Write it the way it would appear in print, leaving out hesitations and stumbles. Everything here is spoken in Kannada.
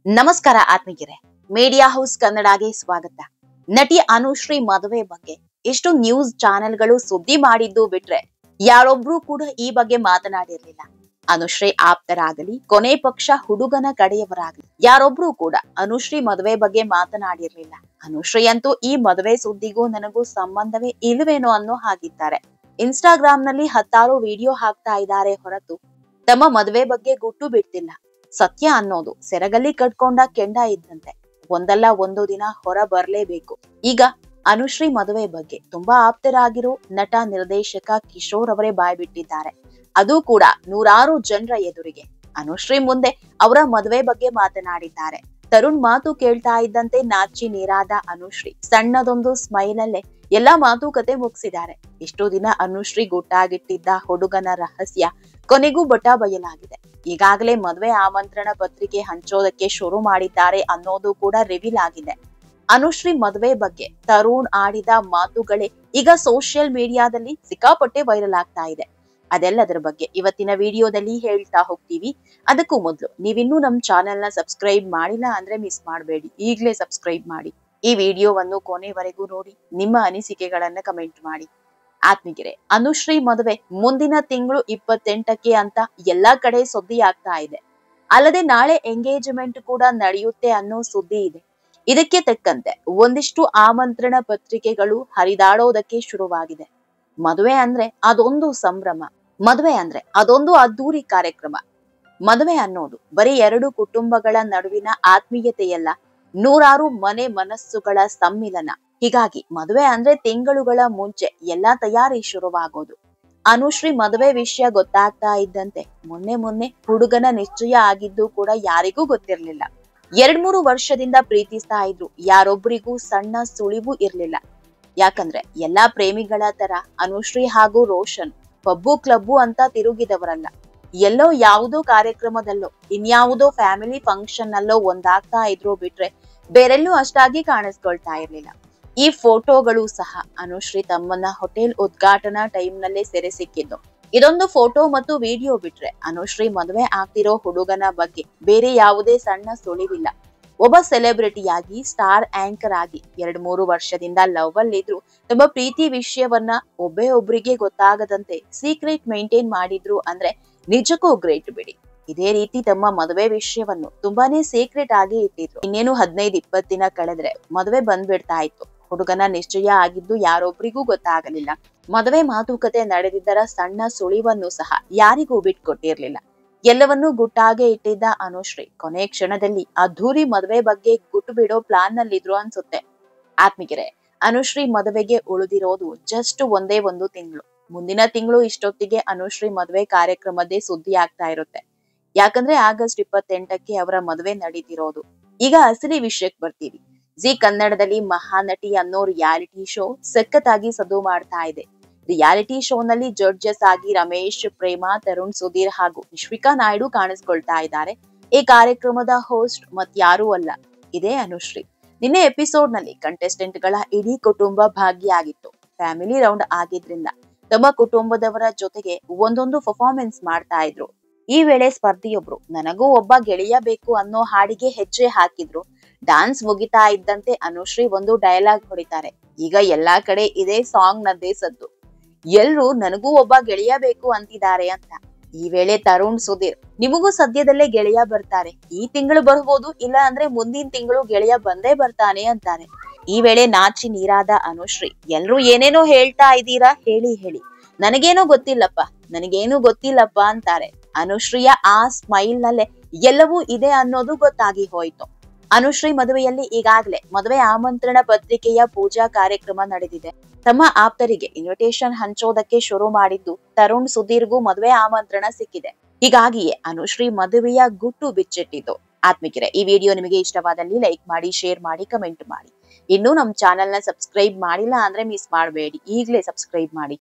ನಮಸ್ಕಾರ ಆತ್ಮೀಯರೇ, ಮೀಡಿಯಾ ಹೌಸ್ ಕನ್ನಡಗೆ ಸ್ವಾಗತ. ನಟಿ ಅನುಶ್ರೀ ಮದುವೆ ಬಗ್ಗೆ ಎಷ್ಟು ನ್ಯೂಸ್ ಚಾನೆಲ್ಗಳು ಸುದ್ದಿ ಮಾಡಿದ್ದು ಬಿಟ್ರೆ ಯಾರೊಬ್ರು ಕೂಡ ಈ ಬಗ್ಗೆ ಮಾತನಾಡಿರ್ಲಿಲ್ಲ. ಅನುಶ್ರೀ ಆಪ್ತರಾಗಲಿ, ಕೊನೆ ಪಕ್ಷ ಹುಡುಗನ ಕಡೆಯವರಾಗಲಿ ಯಾರೊಬ್ರು ಕೂಡ ಅನುಶ್ರೀ ಮದುವೆ ಬಗ್ಗೆ ಮಾತನಾಡಿರ್ಲಿಲ್ಲ. ಅನುಶ್ರೀ ಅಂತೂ ಈ ಮದುವೆ ಸುದ್ದಿಗೂ ನನಗೂ ಸಂಬಂಧವೇ ಇಲ್ವೇನೋ ಅನ್ನೋ ಹಾಗಿದ್ದಾರೆ. ಇನ್ಸ್ಟಾಗ್ರಾಮ್ ನಲ್ಲಿ ಹತ್ತಾರು ವಿಡಿಯೋ ಹಾಕ್ತಾ ಇದ್ದಾರೆ ಹೊರತು ತಮ್ಮ ಮದುವೆ ಬಗ್ಗೆ ಗುಟ್ಟು ಬಿಡ್ತಿಲ್ಲ. ಸತ್ಯ ಅನ್ನೋದು ಸೆರಗಲ್ಲಿ ಕಟ್ಕೊಂಡ ಕೆಂಡ ಇದ್ದಂತೆ, ಒಂದಲ್ಲ ಒಂದು ದಿನ ಹೊರ ಬರ್ಲೇಬೇಕು. ಈಗ ಅನುಶ್ರೀ ಮದುವೆ ಬಗ್ಗೆ ತುಂಬಾ ಆಪ್ತರಾಗಿರೋ ನಟ ನಿರ್ದೇಶಕ ಕಿಶೋರ್ ಅವರೇ ಬಾಯ್ಬಿಟ್ಟಿದ್ದಾರೆ. ಅದು ಕೂಡ ನೂರಾರು ಜನರ ಎದುರಿಗೆ. ಅನುಶ್ರೀ ಮುಂದೆ ಅವರ ಮದುವೆ ಬಗ್ಗೆ ಮಾತನಾಡಿದ್ದಾರೆ. ತರುಣ್ ಮಾತು ಕೇಳ್ತಾ ಇದ್ದಂತೆ ನಾಚಿ ನೀರಾದ ಅನುಶ್ರೀ ಸಣ್ಣದೊಂದು ಸ್ಮೈಲ್ ಅಲ್ಲೇ ಎಲ್ಲಾ ಮಾತುಕತೆ ಮುಗಿಸಿದ್ದಾರೆ. ಇಷ್ಟು ದಿನ ಅನುಶ್ರೀ ಗುಟ್ಟಾಗಿಟ್ಟಿದ್ದ ಹುಡುಗನ ರಹಸ್ಯ ಕೊನೆಗೂ ಬಟ ಬಯಲಾಗಿದೆ. ಈಗಾಗಲೇ ಮದುವೆ ಆಮಂತ್ರಣ ಪತ್ರಿಕೆ ಹಂಚೋದಕ್ಕೆ ಶುರು ಮಾಡಿದ್ದಾರೆ ಅನ್ನೋದು ಕೂಡ ರಿವೀಲ್ ಆಗಿದೆ. ಅನುಶ್ರೀ ಮದುವೆ ಬಗ್ಗೆ ತರುಣ್ ಆಡಿದ ಮಾತುಗಳೇ ಈಗ ಸೋಷಿಯಲ್ ಮೀಡಿಯಾದಲ್ಲಿ ಸಿಕ್ಕಾಪಟ್ಟೆ ವೈರಲ್ ಆಗ್ತಾ ಇದೆ. ಅದೆಲ್ಲದರ ಬಗ್ಗೆ ಇವತ್ತಿನ ವಿಡಿಯೋದಲ್ಲಿ ಹೇಳ್ತಾ ಹೋಗ್ತೀವಿ. ಅದಕ್ಕೂ ಮೊದಲು ನೀವಿನ್ನೂ ನಮ್ ಚಾನೆಲ್ ನ ಸಬ್ಸ್ಕ್ರೈಬ್ ಮಾಡಿಲ್ಲ ಅಂದ್ರೆ ಮಿಸ್ ಮಾಡಬೇಡಿ, ಈಗಲೇ ಸಬ್ಸ್ಕ್ರೈಬ್ ಮಾಡಿ. ಈ ವಿಡಿಯೋವನ್ನು ಕೊನೆವರೆಗೂ ನೋಡಿ ನಿಮ್ಮ ಅನಿಸಿಕೆಗಳನ್ನ ಕಮೆಂಟ್ ಮಾಡಿ. ಆತ್ಮೀಯರೇ, ಅನುಶ್ರೀ ಮದುವೆ ಮುಂದಿನ ತಿಂಗಳು 28ಕ್ಕೆ ಅಂತ ಎಲ್ಲಾ ಕಡೆ ಸುದ್ದಿ ಆಗ್ತಾ ಇದೆ. ಅಲ್ಲದೆ ನಾಳೆ ಎಂಗೇಜ್ಮೆಂಟ್ ಕೂಡ ನಡೆಯುತ್ತೆ ಅನ್ನೋ ಸುದ್ದಿ ಇದೆ. ಇದಕ್ಕೆ ತಕ್ಕಂತೆ ಒಂದಿಷ್ಟು ಆಮಂತ್ರಣ ಪತ್ರಿಕೆಗಳು ಹರಿದಾಡೋದಕ್ಕೆ ಶುರುವಾಗಿದೆ. ಮದುವೆ ಅಂದ್ರೆ ಅದೊಂದು ಸಂಭ್ರಮ, ಮದುವೆ ಅಂದ್ರೆ ಅದೊಂದು ಅದ್ದೂರಿ ಕಾರ್ಯಕ್ರಮ. ಮದುವೆ ಅನ್ನೋದು ಬರೀ ಎರಡು ಕುಟುಂಬಗಳ ನಡುವಿನ ಆತ್ಮೀಯತೆಯಲ್ಲ, ನೂರಾರು ಮನೆ ಮನಸ್ಸುಗಳ ಸಮ್ಮಿಲನ. ಹೀಗಾಗಿ ಮದುವೆ ಅಂದ್ರೆ ತಿಂಗಳುಗಳ ಮುಂಚೆ ಎಲ್ಲಾ ತಯಾರಿ ಶುರುವಾಗೋದು. ಅನುಶ್ರೀ ಮದುವೆ ವಿಷಯ ಗೊತ್ತಾಗ್ತಾ ಇದ್ದಂತೆ ಮೊನ್ನೆ ಹುಡುಗನ ನಿಶ್ಚಯ ಆಗಿದ್ದು ಕೂಡ ಯಾರಿಗೂ ಗೊತ್ತಿರ್ಲಿಲ್ಲ. 2-3 ವರ್ಷದಿಂದ ಪ್ರೀತಿಸ್ತಾ ಇದ್ರು. ಯಾರೊಬ್ಬರಿಗೂ ಸಣ್ಣ ಸುಳಿವು ಇರ್ಲಿಲ್ಲ. ಯಾಕಂದ್ರೆ ಎಲ್ಲಾ ಪ್ರೇಮಿಗಳ ತರ ಅನುಶ್ರೀ ಹಾಗೂ ರೋಷನ್ ಪಬ್ಬು ಕ್ಲಬ್ಬು ಅಂತ ತಿರುಗಿದವರಲ್ಲ. ಎಲ್ಲೋ ಯಾವುದೋ ಕಾರ್ಯಕ್ರಮದಲ್ಲೋ ಇನ್ಯಾವುದೋ ಫ್ಯಾಮಿಲಿ ಫಂಕ್ಷನ್ ಅಲ್ಲೋ ಒಂದಾಗ್ತಾ ಇದ್ರು ಬಿಟ್ರೆ ಬೇರೆಲ್ಲೂ ಅಷ್ಟಾಗಿ ಕಾಣಿಸ್ಕೊಳ್ತಾ ಇರ್ಲಿಲ್ಲ. ಈ ಫೋಟೋಗಳು ಸಹ ಅನುಶ್ರೀ ತಮ್ಮನ್ನ ಹೋಟೆಲ್ ಉದ್ಘಾಟನಾ ಟೈಮ್ ನಲ್ಲೇ ಸೆರೆ ಸಿಕ್ಕಿದ್ದು. ಇದೊಂದು ಫೋಟೋ ಮತ್ತು ವಿಡಿಯೋ ಬಿಟ್ರೆ ಅನುಶ್ರೀ ಮದುವೆ ಆಗ್ತಿರೋ ಹುಡುಗನ ಬಗ್ಗೆ ಬೇರೆ ಯಾವುದೇ ಸಣ್ಣ ಸುಳಿವಿಲ್ಲ. ಒಬ್ಬ ಸೆಲೆಬ್ರಿಟಿಯಾಗಿ ಸ್ಟಾರ್ ಆಂಕರ್ ಆಗಿ 2-3 ವರ್ಷದಿಂದ ಲವ್ ಅಲ್ಲಿದ್ರು. ತಮ್ಮ ಪ್ರೀತಿ ವಿಷಯವನ್ನ ಒಬ್ಬರಿಗೆ ಗೊತ್ತಾಗದಂತೆ ಸೀಕ್ರೆಟ್ ಮೇಂಟೈನ್ ಮಾಡಿದ್ರು ಅಂದ್ರೆ ನಿಜಕ್ಕೂ ಗ್ರೇಟ್ ಬಿಡಿ. ಇದೇ ರೀತಿ ತಮ್ಮ ಮದುವೆ ವಿಷಯವನ್ನು ತುಂಬಾನೇ ಸೀಕ್ರೆಟ್ ಆಗಿ ಇಟ್ಟಿದ್ರು. ಇನ್ನೇನು 15-20 ದಿನ ಕಳೆದ್ರೆ ಮದುವೆ ಬಂದ್ಬಿಡ್ತಾ ಇತ್ತು. ಹುಡುಗನ ನಿಶ್ಚಯ ಆಗಿದ್ದು ಯಾರೊಬ್ರಿಗೂ ಗೊತ್ತಾಗಲಿಲ್ಲ. ಮದುವೆ ಮಾತುಕತೆ ನಡೆದಿದ್ದರ ಸಣ್ಣ ಸುಳಿವನ್ನು ಸಹ ಯಾರಿಗೂ ಬಿಟ್ಕೊಟ್ಟಿರ್ಲಿಲ್ಲ. ಎಲ್ಲವನ್ನೂ ಗುಟ್ಟಾಗೆ ಇಟ್ಟಿದ್ದ ಅನುಶ್ರೀ ಕೊನೆ ಕ್ಷಣದಲ್ಲಿ ಅದ್ದೂರಿ ಮದುವೆ ಬಗ್ಗೆ ಗುಟ್ಟು ಬಿಡೋ ಪ್ಲಾನ್ ನಲ್ಲಿದ್ರು ಅನ್ಸುತ್ತೆ. ಆತ್ಮೀಯರೇ, ಅನುಶ್ರೀ ಮದುವೆಗೆ ಉಳಿದಿರೋದು ಜಸ್ಟ್ ಒಂದೇ ಒಂದು ತಿಂಗಳು. ಮುಂದಿನ ತಿಂಗಳು ಇಷ್ಟೊತ್ತಿಗೆ ಅನುಶ್ರೀ ಮದುವೆ ಕಾರ್ಯಕ್ರಮದೇ ಸುದ್ದಿ ಆಗ್ತಾ ಇರುತ್ತೆ. ಯಾಕಂದ್ರೆ ಆಗಸ್ಟ್ 28ಕ್ಕೆ ಅವರ ಮದುವೆ ನಡೀತಿರೋದು. ಈಗ ಅಸಲಿ ವಿಷಯಕ್ಕೆ ಬರ್ತೀವಿ. ಜಿ ಕನ್ನಡದಲ್ಲಿ ಮಹಾನಟಿ ಅನ್ನೋ ರಿಯಾಲಿಟಿ ಶೋ ಸಖತ್ತಾಗಿ ಸದ್ದು ಮಾಡ್ತಾ ಇದೆ. ರಿಯಾಲಿಟಿ ಶೋ ನಲ್ಲಿ ಜಡ್ಜಸ್ ಆಗಿ ರಮೇಶ್, ಪ್ರೇಮಾ, ತರುಣ್, ಸುಧೀರ್ ಹಾಗೂ ನಿಶ್ವಿಕಾ ನಾಯ್ಡು ಕಾಣಿಸ್ಕೊಳ್ತಾ ಇದ್ದಾರೆ. ಈ ಕಾರ್ಯಕ್ರಮದ ಹೋಸ್ಟ್ ಮತ್ಯಾರೂ ಅಲ್ಲ, ಇದೇ ಅನುಶ್ರೀ. ನಿನ್ನೆ ಎಪಿಸೋಡ್ ನಲ್ಲಿ ಕಂಟೆಸ್ಟೆಂಟ್ ಗಳ ಇಡೀ ಕುಟುಂಬ ಭಾಗಿಯಾಗಿತ್ತು. ಫ್ಯಾಮಿಲಿ ರೌಂಡ್ ಆಗಿದ್ರಿಂದ ತಮ್ಮ ಕುಟುಂಬದವರ ಜೊತೆಗೆ ಒಂದೊಂದು ಪರ್ಫಾರ್ಮೆನ್ಸ್ ಮಾಡ್ತಾ ಇದ್ರು. ಈ ವೇಳೆ ಸ್ಪರ್ಧಿಯೊಬ್ರು ನನಗೂ ಒಬ್ಬ ಗೆಳೆಯ ಬೇಕು ಅನ್ನೋ ಹಾಡಿಗೆ ಹೆಜ್ಜೆ ಹಾಕಿದ್ರು. ಡಾನ್ಸ್ ಮುಗಿತಾ ಇದ್ದಂತೆ ಅನುಶ್ರೀ ಒಂದು ಡೈಲಾಗ್ ಹೊಡಿತಾರೆ. ಈಗ ಎಲ್ಲಾ ಕಡೆ ಇದೇ ಸಾಂಗ್ ನದ್ದೇ ಸದ್ದು. ಎಲ್ರು ನನಗೂ ಒಬ್ಬ ಗೆಳೆಯ ಬೇಕು ಅಂತಿದ್ದಾರೆ ಅಂತ. ಈ ವೇಳೆ ತರುಣ್, ಸುಧೀರ್ ನಿಮಗೂ ಸದ್ಯದಲ್ಲೇ ಗೆಳೆಯ ಬರ್ತಾರೆ, ಈ ತಿಂಗಳು ಬರ್ಬೋದು, ಇಲ್ಲ ಅಂದ್ರೆ ಮುಂದಿನ ತಿಂಗಳು ಗೆಳೆಯ ಬಂದೇ ಬರ್ತಾನೆ ಅಂತಾರೆ. ಈ ವೇಳೆ ನಾಚಿ ನೀರಾದ ಅನುಶ್ರೀ, ಎಲ್ರು ಏನೇನೋ ಹೇಳ್ತಾ ಇದ್ದೀರಾ, ಹೇಳಿ ನನಗೇನೋ ಗೊತ್ತಿಲ್ಲಪ್ಪ ಅಂತಾರೆ. ಅನುಶ್ರೀಯ ಆ ಸ್ಮೈಲ್ ನಲ್ಲೇ ಎಲ್ಲವೂ ಇದೆ ಅನ್ನೋದು ಗೊತ್ತಾಗಿ ಹೋಯ್ತು. ಅನುಶ್ರೀ ಮದುವೆಯಲ್ಲಿ ಈಗಾಗಲೇ ಮದುವೆ ಆಮಂತ್ರಣ ಪತ್ರಿಕೆಯ ಪೂಜಾ ಕಾರ್ಯಕ್ರಮ ನಡೆದಿದೆ. ತಮ್ಮ ಆಪ್ತರಿಗೆ ಇನ್ವಿಟೇಷನ್ ಹಂಚೋದಕ್ಕೆ ಶುರು ಮಾಡಿದ್ದು ತರುಣ್, ಸುಧೀರ್ಗೂ ಮದುವೆ ಆಮಂತ್ರಣ ಸಿಕ್ಕಿದೆ. ಹೀಗಾಗಿಯೇ ಅನುಶ್ರೀ ಮದುವೆಯ ಗುಟ್ಟು ಬಿಚ್ಚಿಟ್ಟಿದ್ದು. ಆತ್ಮಿಕರೇ, ಈ ವಿಡಿಯೋ ನಿಮಗೆ ಇಷ್ಟವಾದಲ್ಲಿ ಲೈಕ್ ಮಾಡಿ, ಶೇರ್ ಮಾಡಿ, ಕಮೆಂಟ್ ಮಾಡಿ. ಇನ್ನೂ ನಮ್ ಚಾನೆಲ್ ನ ಸಬ್ಸ್ಕ್ರೈಬ್ ಮಾಡಿಲ್ಲ ಅಂದ್ರೆ ಮಿಸ್ ಮಾಡಬೇಡಿ, ಈಗಲೇ ಸಬ್ಸ್ಕ್ರೈಬ್ ಮಾಡಿ.